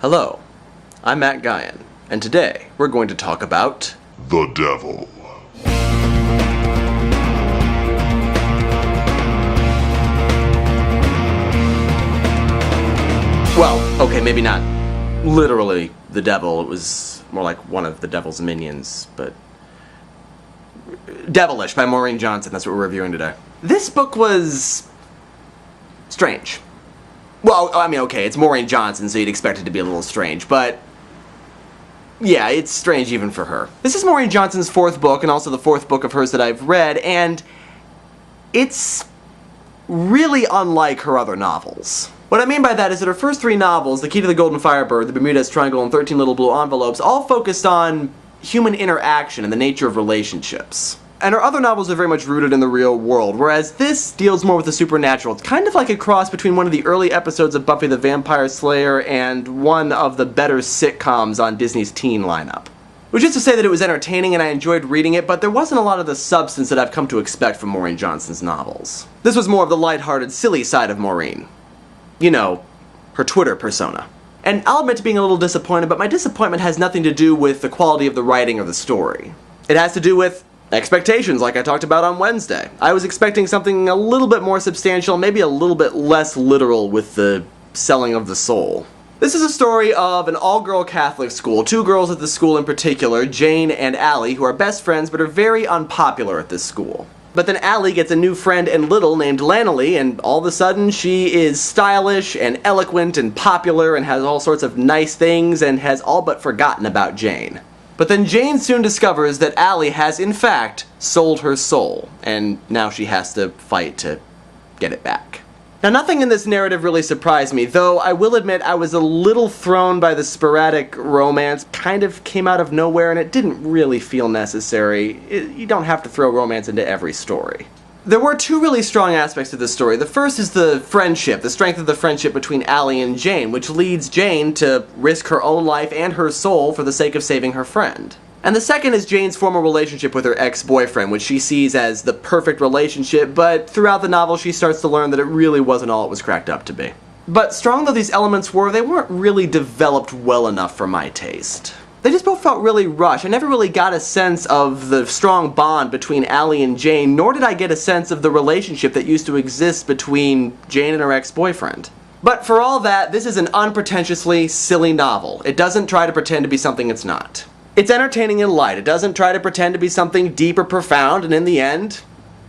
Hello, I'm Matt Guyan, and today we're going to talk about the devil. Well, okay, maybe not literally the devil, it was more like one of the devil's minions, but Devilish by Maureen Johnson, that's what we're reviewing today. This book was strange. Well, I mean, okay, it's Maureen Johnson, so you'd expect it to be a little strange, but yeah, it's strange even for her. This is Maureen Johnson's fourth book, and also the fourth book of hers that I've read, and it's really unlike her other novels. What I mean by that is that her first three novels, The Key to the Golden Firebird, The Bermuda's Triangle, and 13 Little Blue Envelopes, all focused on human interaction and the nature of relationships. And her other novels are very much rooted in the real world, whereas this deals more with the supernatural. It's kind of like a cross between one of the early episodes of Buffy the Vampire Slayer and one of the better sitcoms on Disney's teen lineup. Which is to say that it was entertaining and I enjoyed reading it, but there wasn't a lot of the substance that I've come to expect from Maureen Johnson's novels. This was more of the lighthearted, silly side of Maureen. You know, her Twitter persona. And I'll admit to being a little disappointed, but my disappointment has nothing to do with the quality of the writing or the story. It has to do with expectations, like I talked about on Wednesday. I was expecting something a little bit more substantial, maybe a little bit less literal with the selling of the soul. This is a story of an all-girl Catholic school, two girls at the school in particular, Jane and Allie, who are best friends but are very unpopular at this school. But then Allie gets a new friend in Little named Lanolly, and all of a sudden she is stylish and eloquent and popular and has all sorts of nice things and has all but forgotten about Jane. But then Jane soon discovers that Allie has in fact sold her soul, and now she has to fight to get it back. Now nothing in this narrative really surprised me, though I will admit I was a little thrown by the sporadic romance. Kind of came out of nowhere and it didn't really feel necessary. You don't have to throw romance into every story. There were two really strong aspects to this story. The first is the friendship, the strength of the friendship between Allie and Jane, which leads Jane to risk her own life and her soul for the sake of saving her friend. And the second is Jane's former relationship with her ex-boyfriend, which she sees as the perfect relationship, but throughout the novel she starts to learn that it really wasn't all it was cracked up to be. But strong though these elements were, they weren't really developed well enough for my taste. They just both felt really rushed. I never really got a sense of the strong bond between Allie and Jane, nor did I get a sense of the relationship that used to exist between Jane and her ex-boyfriend. But for all that, this is an unpretentiously silly novel. It doesn't try to pretend to be something it's not. It's entertaining and light. It doesn't try to pretend to be something deep or profound, and in the end,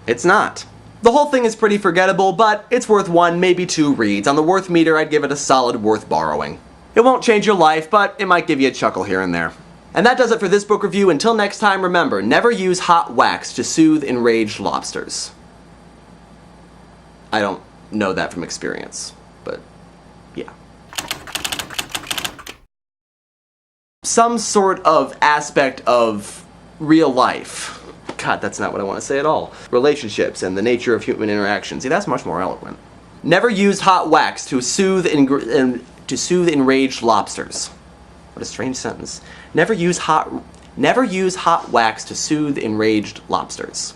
it's not. The whole thing is pretty forgettable, but it's worth one, maybe two reads. On the worth meter, I'd give it a solid worth borrowing. It won't change your life, but it might give you a chuckle here and there. And that does it for this book review. Until next time, remember, never use hot wax to soothe enraged lobsters. I don't know that from experience, but yeah. Some sort of aspect of real life. God, that's not what I want to say at all. Relationships and the nature of human interaction. See, that's much more eloquent. Never use hot wax to soothe enraged lobsters. What a strange sentence. Never use hot wax to soothe enraged lobsters.